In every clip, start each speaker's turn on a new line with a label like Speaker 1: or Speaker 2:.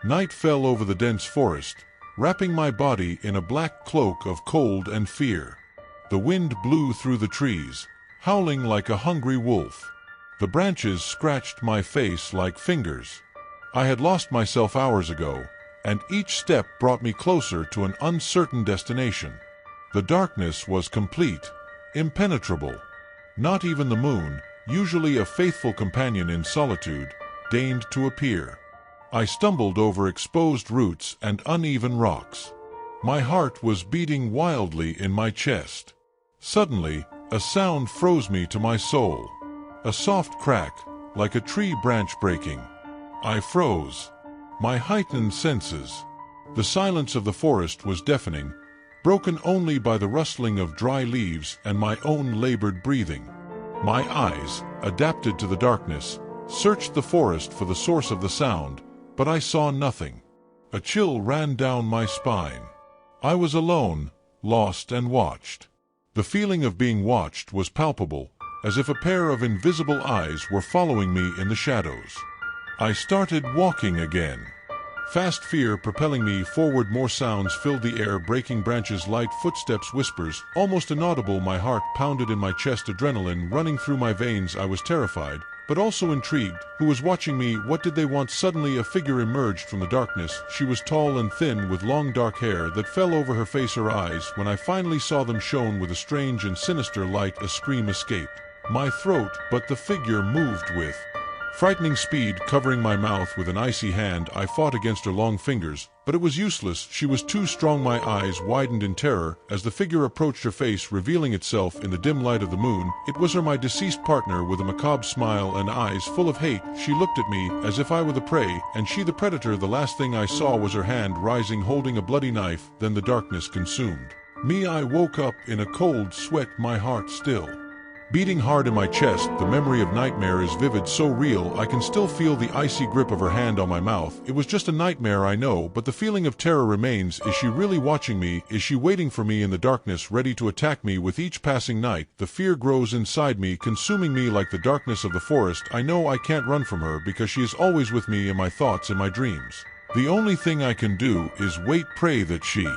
Speaker 1: Night fell over the dense forest, wrapping my body in a black cloak of cold and fear. The wind blew through the trees, howling like a hungry wolf. The branches scratched my face like fingers. I had lost myself hours ago, and each step brought me closer to an uncertain destination. The darkness was complete, impenetrable. Not even the moon, usually a faithful companion in solitude, deigned to appear. I stumbled over exposed roots and uneven rocks. My heart was beating wildly in my chest. Suddenly, a sound froze me to my soul. A soft crack, like a tree branch breaking. I froze. My heightened senses. The silence of the forest was deafening, broken only by the rustling of dry leaves and my own labored breathing. My eyes, adapted to the darkness, searched the forest for the source of the sound, but I saw nothing. A chill ran down my spine. I was alone, lost and watched. The feeling of being watched was palpable, as if a pair of invisible eyes were following me in the shadows. I started walking again. Fast fear propelling me forward, more sounds filled the air, breaking branches, light footsteps, whispers, almost inaudible. My heart pounded in my chest, adrenaline running through my veins. I was terrified, but also intrigued. Who was watching me? What did they want? Suddenly a figure emerged from the darkness. She was tall and thin, with long dark hair that fell over her face. Her eyes, when I finally saw them, shone with a strange and sinister light. A scream escaped my throat, but the figure moved with frightening speed, covering my mouth with an icy hand. I fought against her long fingers, but it was useless. She was too strong. My eyes widened in terror as the figure approached, her face revealing itself in the dim light of the moon. It was her, my deceased partner, with a macabre smile and eyes full of hate. She looked at me as if I were the prey, and she the predator. The last thing I saw was her hand rising, holding a bloody knife. Then the darkness consumed me. I woke up in a cold sweat, my heart still beating hard in my chest. The memory of nightmare is vivid, so real. I can still feel the icy grip of her hand on my mouth. It was just a nightmare, I know, but the feeling of terror remains. Is she really watching me? Is she waiting for me in the darkness, ready to attack me? With each passing night, the fear grows inside me, consuming me like the darkness of the forest. I know I can't run from her because she is always with me in my thoughts and my dreams. The only thing I can do is wait, pray that she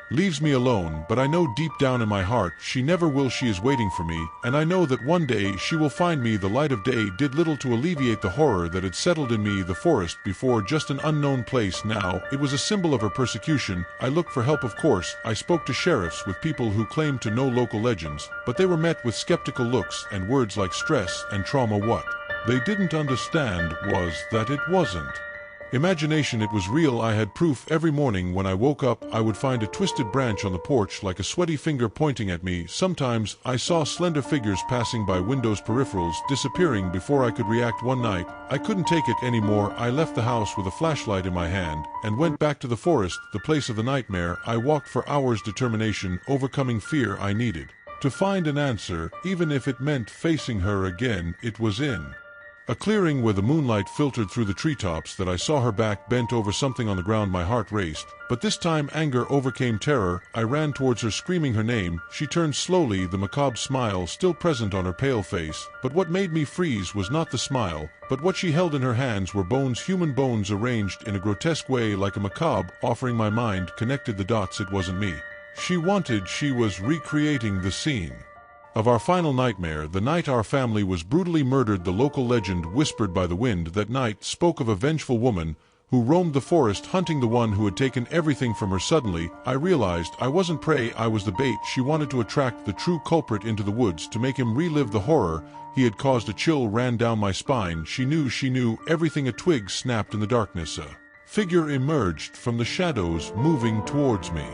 Speaker 1: leaves me alone, but I know deep down in my heart she never will. She is waiting for me, and I know that one day she will find me. The light of day did little to alleviate the horror that had settled in me. The forest, before just an unknown place, now it was a symbol of her persecution. I looked for help, of course. I spoke to sheriffs, with people who claimed to know local legends, but they were met with skeptical looks and words like stress and trauma. What they didn't understand was that it wasn't imagination, it was real. I had proof. Every morning when I woke up, I would find a twisted branch on the porch, like a sweaty finger pointing at me. Sometimes I saw slender figures passing by windows, peripherals disappearing before I could react. One night, I couldn't take it anymore. I left the house with a flashlight in my hand and went back to the forest, the place of the nightmare. I walked for hours, determination overcoming fear. I needed to find an answer, even if it meant facing her again. It was in a clearing where the moonlight filtered through the treetops that I saw her back bent over something on the ground. My heart raced, but this time anger overcame terror. I ran towards her, screaming her name. She turned slowly, the macabre smile still present on her pale face. But what made me freeze was not the smile, but what she held in her hands were bones, human bones arranged in a grotesque way, like a macabre offering. My mind connected the dots. It wasn't me she wanted. She was recreating the scene of our final nightmare, the night our family was brutally murdered. The local legend, whispered by the wind that night, spoke of a vengeful woman who roamed the forest hunting the one who had taken everything from her. Suddenly, I realized I wasn't prey, I was the bait. She wanted to attract the true culprit into the woods to make him relive the horror he had caused. A chill ran down my spine. She knew everything. A twig snapped in the darkness. A figure emerged from the shadows, moving towards me.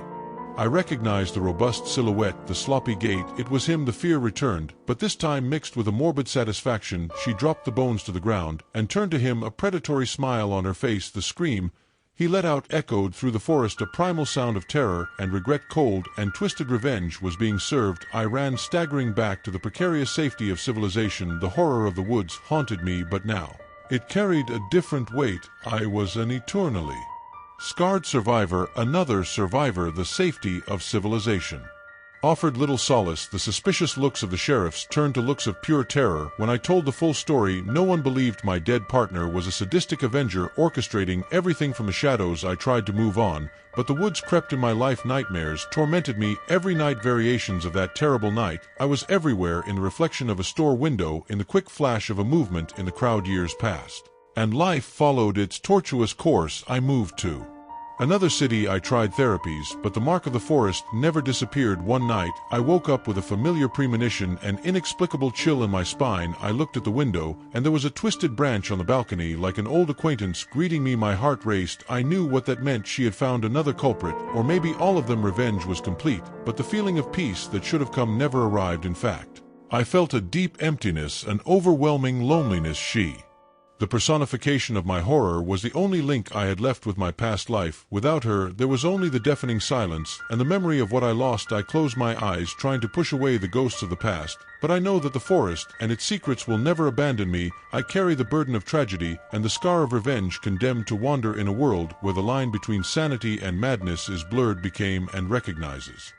Speaker 1: I recognized the robust silhouette, the sloppy gait. It was him. The fear returned, but this time mixed with a morbid satisfaction. She dropped the bones to the ground and turned to him, a predatory smile on her face. The scream he let out echoed through the forest, a primal sound of terror and regret. Cold and twisted revenge was being served. I ran, staggering back to the precarious safety of civilization. The horror of the woods haunted me, but now it carried a different weight. I was an eternally scarred survivor, another survivor. The safety of civilization. offered little solace. The suspicious looks of the sheriffs turned to looks of pure terror. When I told the full story, no one believed my dead partner was a sadistic avenger orchestrating everything from the shadows. I tried to move on, but the woods crept in my life. Nightmares tormented me every night. Variations of that terrible night. I was everywhere, in the reflection of a store window, in the quick flash of a movement in the crowd. Years passed, and life followed its tortuous course. I moved to another city. I tried therapies, but the mark of the forest never disappeared. One night, I woke up with a familiar premonition, an inexplicable chill in my spine. I looked at the window, and there was a twisted branch on the balcony, like an old acquaintance greeting me. My heart raced. I knew what that meant. She had found another culprit, or maybe all of them. Revenge was complete, but the feeling of peace that should have come never arrived. In fact, I felt a deep emptiness, an overwhelming loneliness. She, the personification of my horror, was the only link I had left with my past life. Without her, there was only the deafening silence and the memory of what I lost. I closed my eyes, trying to push away the ghosts of the past, but I know that the forest and its secrets will never abandon me. I carry the burden of tragedy and the scar of revenge, condemned to wander in a world where the line between sanity and madness is blurred. Became and recognizes.